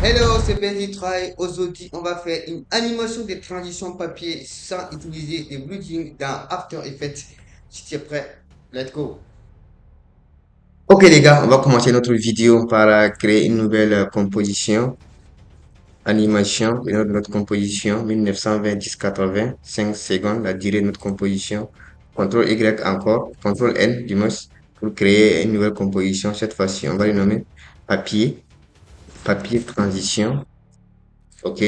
Hello, c'est Benny Try. Aujourd'hui, on va faire une animation des transitions papier sans utiliser des plugins dans After Effects. Si tu es prêt, let's go. Ok les gars, on va commencer notre vidéo par créer une nouvelle composition, animation, et notre composition 1920-10-80, 5 secondes, la durée de notre composition. CTRL Y encore, CTRL N du moins, pour créer une nouvelle composition. Cette fois-ci, on va le nommer papier, papier transition. Ok.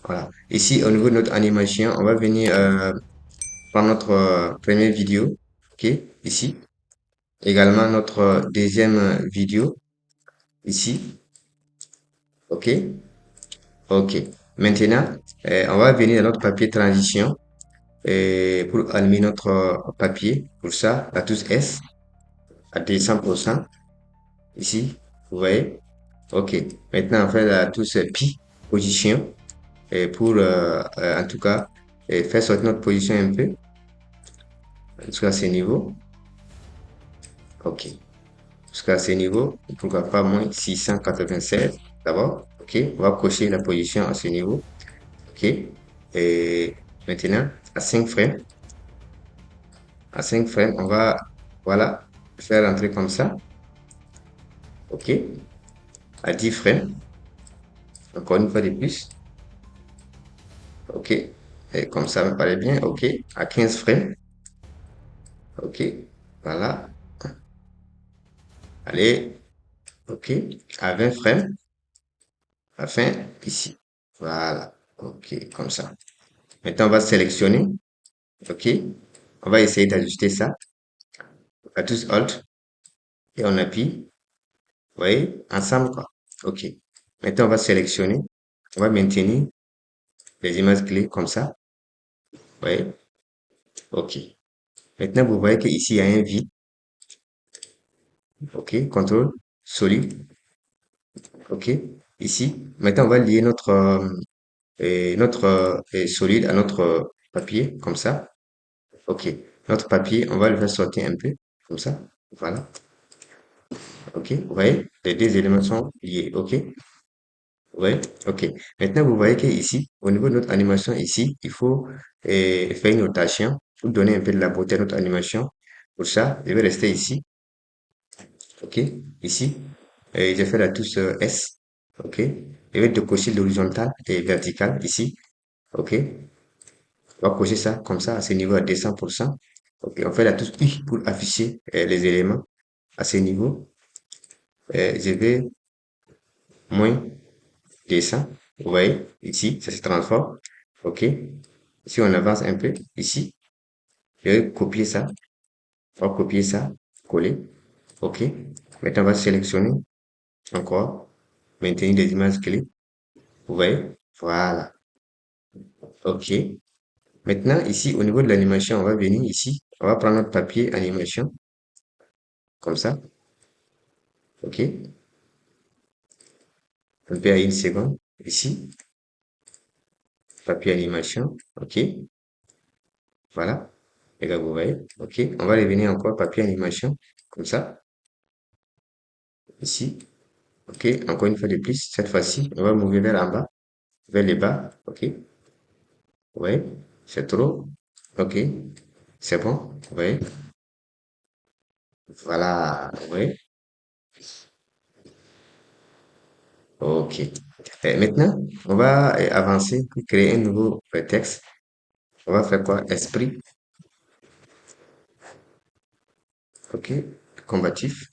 Voilà. Ici, au niveau de notre animation, on va venir prendre notre première vidéo. OK. Ici. Également notre deuxième vidéo. Ici. OK. OK. Maintenant, on va venir dans notre papier transition pour animer notre papier. Pour ça, la touche S à 200%. Ici. Vous voyez? OK. Maintenant, on fait la touche Pi, position, pour en tout cas faire sortir notre position un peu. Jusqu'à ce niveau. OK. Jusqu'à ce niveau, pourquoi pas moins 687 d'abord. OK. On va cocher la position à ce niveau. OK. Et maintenant, à 5 frames, on va, voilà, faire rentrer comme ça. OK. À 10 frames, encore une fois de plus. OK. Et comme ça me paraît bien. OK. À 15 frames. OK. Voilà. Allez. OK. À 20 frames. Enfin, ici. Voilà. OK. Comme ça. Maintenant, on va sélectionner. OK. On va essayer d'ajuster ça. À tous Alt et on appuie. Vous voyez, ensemble quoi. OK. Maintenant, on va sélectionner. On va maintenir les images clés comme ça. Vous voyez. OK. Maintenant, vous voyez qu'ici, il y a un vide. OK. Contrôle. Solide. OK. Ici. Maintenant, on va lier notre solide à notre papier comme ça. OK. Notre papier, on va le faire sortir un peu comme ça. Voilà. OK. Vous voyez, les deux éléments sont liés. OK. Ouais, ok. Maintenant, vous voyez qu'ici, au niveau de notre animation, ici, il faut faire une rotation pour donner un peu de la beauté à notre animation. Pour ça, je vais rester ici, ok, ici. Et je fais la touche S, ok. Je vais décocher l'horizontale et verticale ici, ok. On va cocher ça comme ça, à ce niveau à 200%. Ok, on fait la touche I pour afficher les éléments à ce niveau. Je vais moins 200. Vous voyez, ici, ça se transforme. OK. Si on avance un peu, ici, je vais copier ça. On va copier ça, coller. OK. Maintenant, on va sélectionner encore, maintenir les images clés. Vous voyez? Voilà. OK. Maintenant, ici, au niveau de l'animation, on va venir ici. On va prendre notre papier animation, comme ça. OK. On peut à une seconde. Ici, papier animation. OK. Voilà. Et là, vous voyez. OK. On va revenir encore papier animation, comme ça. Ici. OK, encore une fois de plus, cette fois-ci, on va mouvoir vers en bas, vers le bas. OK, ouais, c'est trop. OK, c'est bon, ouais, voilà, ouais, OK. Et maintenant, on va avancer pour créer un nouveau texte. On va faire quoi? Esprit, OK, combatif.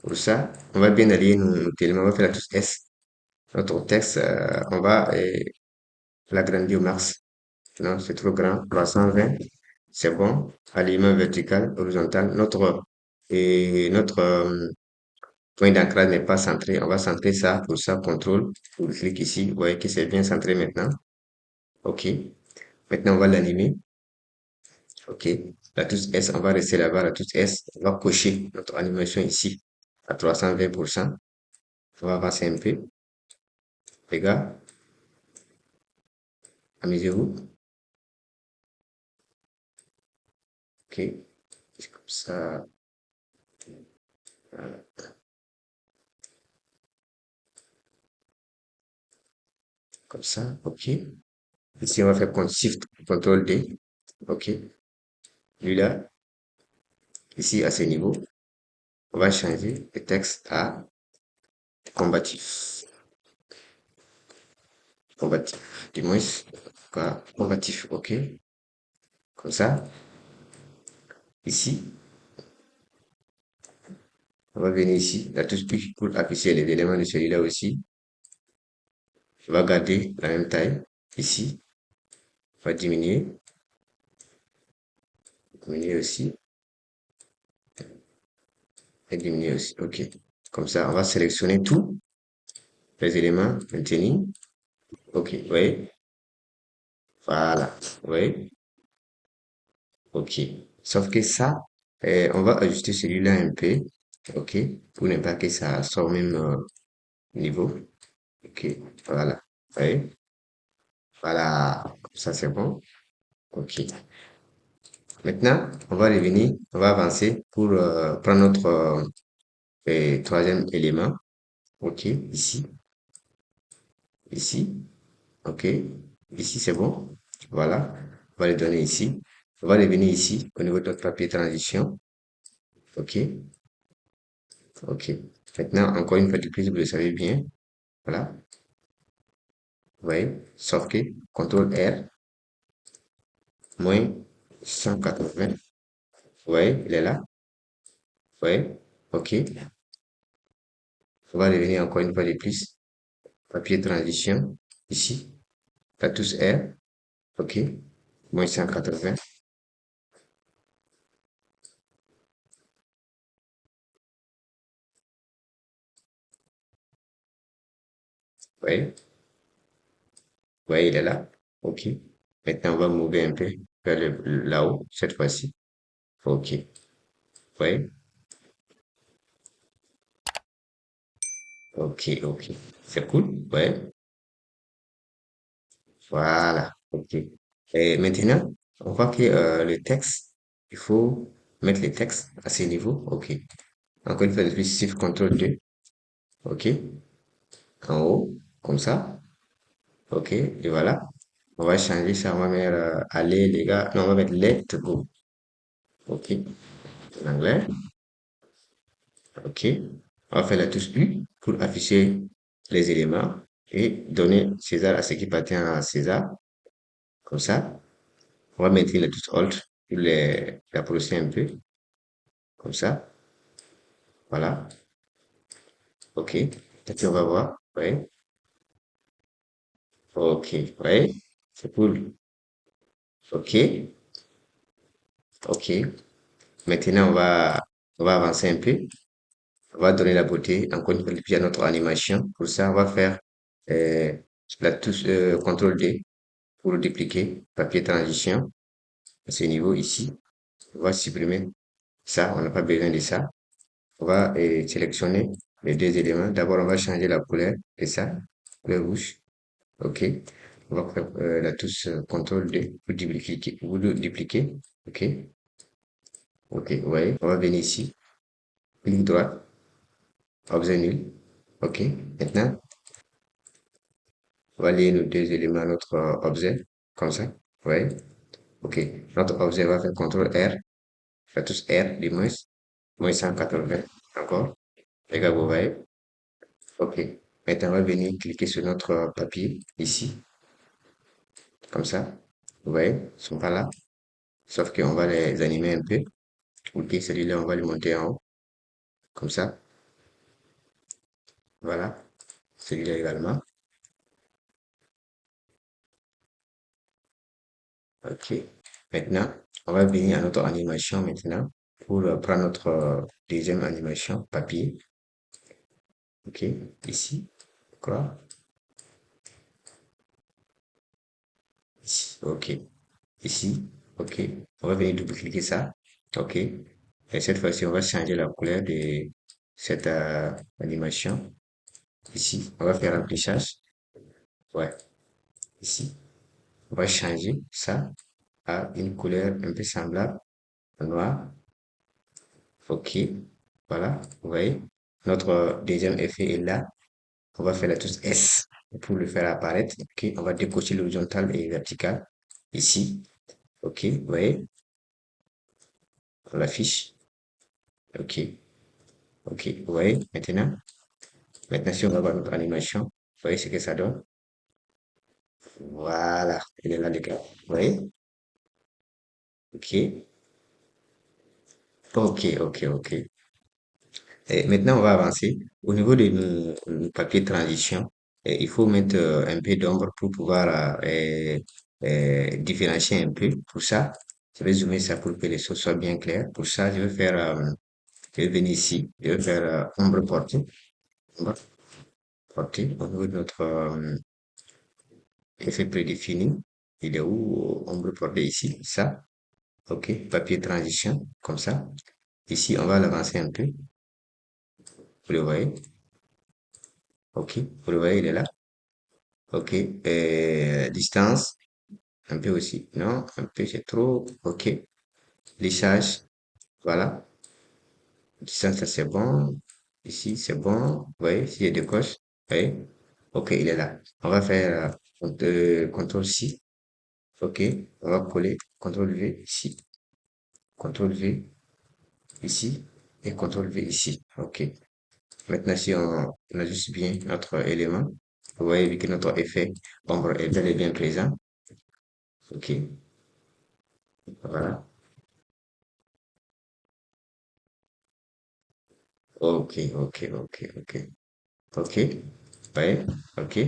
Pour ça, on va bien allier nos éléments, on va faire la touche S. Notre texte, on va l'agrandir au max. Non, c'est trop grand. 320. C'est bon. Alignement vertical, horizontal. Notre point d'ancrage n'est pas centré. On va centrer ça. Pour ça, contrôle. Vous cliquez ici. Vous voyez que c'est bien centré maintenant. OK. Maintenant, on va l'animer. OK. La touche S, on va rester là-bas. La touche S, on va cocher notre animation ici à 320%. On va avancer un peu. Les gars, amusez-vous. OK. C'est comme ça. Voilà. Comme ça, OK. Ici, on va faire Shift, CTRL D. OK. Lui là, ici, à ce niveau, on va changer le texte à combatif. Combatif. Du moins, quoi, combatif. OK. Comme ça. Ici, on va venir ici, la touche plus pour afficher les éléments de celui-là aussi. On va garder la même taille. Ici, on va diminuer aussi, et diminuer aussi. OK. Comme ça, on va sélectionner tous les éléments, maintenir. OK. Vous voyez? Voilà. Vous voyez? OK. Sauf que ça, on va ajuster celui-là un peu. OK. Pour ne pas que ça soit au même niveau. OK. Voilà. Vous voyez? Voilà. Comme ça, c'est bon. OK. Maintenant, on va revenir, on va avancer pour prendre notre troisième élément. OK, ici, ici, OK, ici c'est bon. Voilà, on va le donner ici. On va revenir ici au niveau de notre papier transition. OK, OK. Maintenant, encore une fois de plus, vous le savez bien. Voilà, vous voyez, sauf que CTRL R, moins 180. Vous voyez, il est là. Vous voyez, OK. On va revenir encore une fois de plus. Papier transition, ici. La touche R, OK. Moins 180. Vous voyez, ouais, il est là. OK. Maintenant, on va mouver un peu vers là-haut, cette fois-ci. OK. Ouais. OK, OK. C'est cool. Ouais. Voilà. OK. Et maintenant, on voit que le texte, il faut mettre le texte à ce niveau. OK. Encore une fois de plus, Shift CTRL 2. OK. En haut, comme ça. OK. Et voilà. On va changer ça. On va mettre allez, les gars. Non, on va mettre let go. OK. En anglais. OK. On va faire la touche U pour afficher les éléments et donner César à ce qui appartient à César. Comme ça. On va mettre la touche Alt pour la pousser un peu. Comme ça. Voilà. OK. Et puis on va voir. Ouais. OK. Ouais. C'est cool. OK. OK. Maintenant, on va avancer un peu. On va donner la beauté encore une fois depuis à notre animation. Pour ça, on va faire euh, la touche CTRL D pour dupliquer papier transition à ce niveau ici. On va supprimer ça, on n'a pas besoin de ça. On va sélectionner les deux éléments. D'abord, on va changer la couleur de ça, couleur rouge. OK. On va faire la touche CTRL D pour dupliquer, OK. OK. Ouais. On va venir ici. Clic droit. Objet nul. OK. Maintenant, on va lier nos deux éléments à notre objet. Comme ça. Ouais. OK. Notre objet va faire CTRL R. La touche R, du moins 180. Encore. Les gars, vous voyez? OK. Maintenant, on va venir cliquer sur notre papier, ici, comme ça. Vous voyez? Ils sont pas là. Sauf qu'on va les animer un peu. OK, celui-là, on va le monter en haut. Comme ça. Voilà. Celui-là également. OK. Maintenant, on va venir à notre animation maintenant pour prendre notre deuxième animation, papier. OK. Ici. Quoi? Ici. OK. Ici. OK. On va venir double-cliquer ça. OK. Et cette fois-ci, on va changer la couleur de cette animation. Ici, on va faire un remplissage. Ouais. Ici, on va changer ça à une couleur un peu semblable, noir. OK. Voilà. Vous voyez, notre deuxième effet est là. On va faire la touche S. pour le faire apparaître. OK, on va décocher l'horizontal et vertical ici. OK, vous voyez, on l'affiche. OK, OK, vous voyez, maintenant, si on va voir notre animation, vous voyez ce que ça donne. Voilà, il est là, les gars. Vous voyez? OK, OK, OK, OK. Et maintenant, on va avancer. Au niveau de nos papiers transition, il faut mettre un peu d'ombre pour pouvoir différencier un peu. Pour ça, je vais zoomer ça pour que les choses soient bien claires. Pour ça, je vais venir ici. Je vais faire ombre portée. Ombre portée au niveau de notre effet prédéfini. Il est où? Ombre portée ici. Ça. OK. Papier transition. Comme ça. Ici, on va l'avancer un peu. Vous le voyez? OK. Vous le voyez, il est là. OK. Distance, un peu aussi. Non, un peu, c'est trop. OK. Lissage, voilà. Distance, ça c'est bon. Ici, c'est bon. Vous voyez, s'il y a des coches. Vous voyez? OK, il est là. On va faire CTRL C. OK. On va coller CTRL V ici. CTRL V ici. Et CTRL V ici. OK. Maintenant, si on ajuste bien notre élément, vous voyez que notre effet ombre est bel et bien présent. OK. Voilà. Ok, ok, ok, ok. Ok, ouais, ok,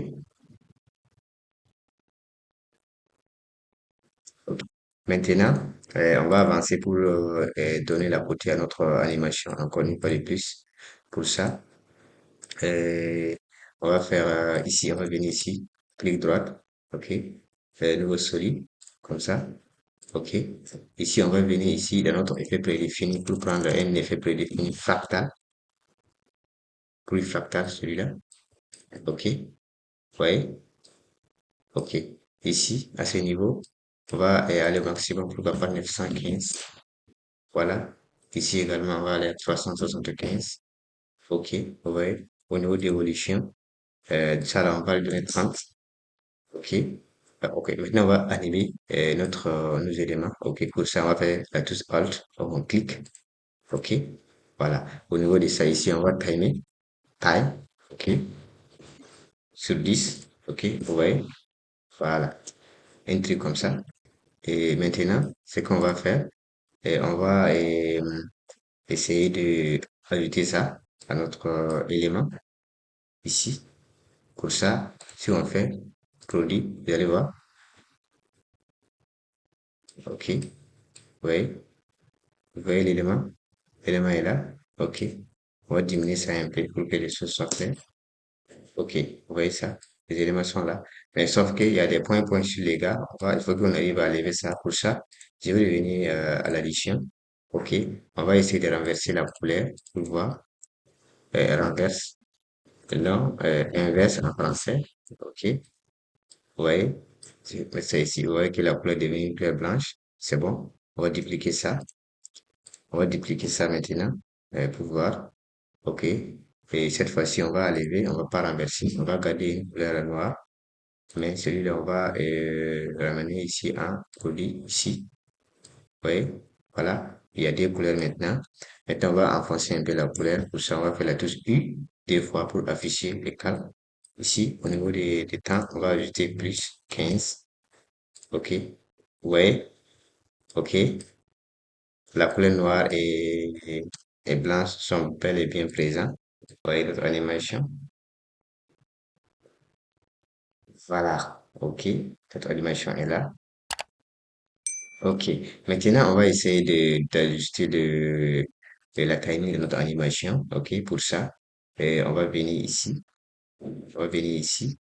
ok. Maintenant, on va avancer pour donner la beauté à notre animation. Encore une fois de plus. Pour ça, euh, on va faire ici, on va venir ici, clic droit, ok. Nouveau solide, comme ça, ok. Ici, on va venir ici dans notre effet prédéfini pour prendre un effet prédéfini fractal, plus fractal celui-là, ok. Ouais, ok. Ici, à ce niveau, on va aller au maximum pour avoir 915. Voilà. Ici également, on va aller à 375. Ok. Vous voyez, au niveau d'évolution, ça là, on va lui donner 30. Ok. Ok. Maintenant, on va animer nos éléments. Ok. Pour ça, on va faire la touche Alt. On clique. Ok. Voilà. Au niveau de ça, ici, on va timer. Time. Ok. Sur 10. Ok. Vous voyez. Voilà. Un truc comme ça. Et maintenant, ce qu'on va faire, on va essayer de ajouter ça à notre élément ici. Pour ça, si on fait produit, vous allez voir, ok, vous voyez l'élément est là, ok. On va diminuer ça un peu pour que les choses soient claires. Ok, vous voyez ça, les éléments sont là. Mais sauf qu'il y a des points sur les gars, il faut qu'on arrive à lever ça. Pour ça, je vais revenir à l'addition. Ok, on va essayer de renverser la couleur pour voir. Renverse. Non, inverse en français. OK. Vous voyez? Je mets ça ici. Vous voyez que la couleur devient une couleur blanche. C'est bon. On va dupliquer ça. On va dupliquer ça maintenant pour voir. OK. Et cette fois-ci, on va enlever. On va pas renverser. On va garder une couleur noire. Mais celui-là, on va ramener ici en produit. Ici. Vous voyez? Voilà. Il y a deux couleurs maintenant. Maintenant, on va enfoncer un peu la couleur. Pour ça, on va faire la touche U deux fois pour afficher les calques. Ici, au niveau des temps, on va ajouter plus 15. OK. Vous voyez? OK. La couleur noire et blanche sont bel et bien présents. Vous voyez notre animation? Voilà. OK. Notre animation est là. OK. Maintenant, on va essayer d'ajuster de la timing de notre animation. OK. Pour ça, et on va venir ici. On va venir ici.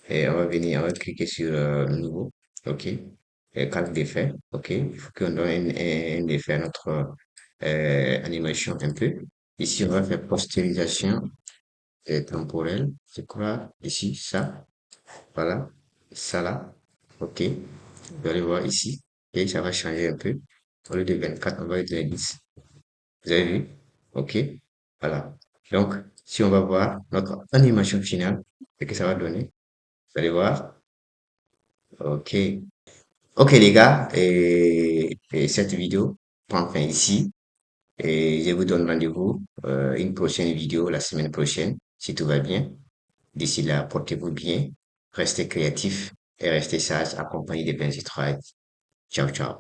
Et on va cliquer sur nouveau. OK. Et calque d'effet. OK. Il faut qu'on donne un effet à notre animation un peu. Ici, on va faire postérisation temporelle. Je crois ici, ça. Voilà. Ça là. OK. Vous allez voir ici. Et ça va changer un peu. Au lieu de 24, on va être 10. Vous avez vu? OK. Voilà. Donc, si on va voir notre animation finale, ce que ça va donner. Vous allez voir? Ok. Ok les gars, et cette vidéo prend fin ici. Et je vous donne rendez-vous une prochaine vidéo la semaine prochaine, si tout va bien. D'ici là, portez-vous bien, restez créatifs et restez sages, accompagnés des bons étoiles. Ciao, ciao.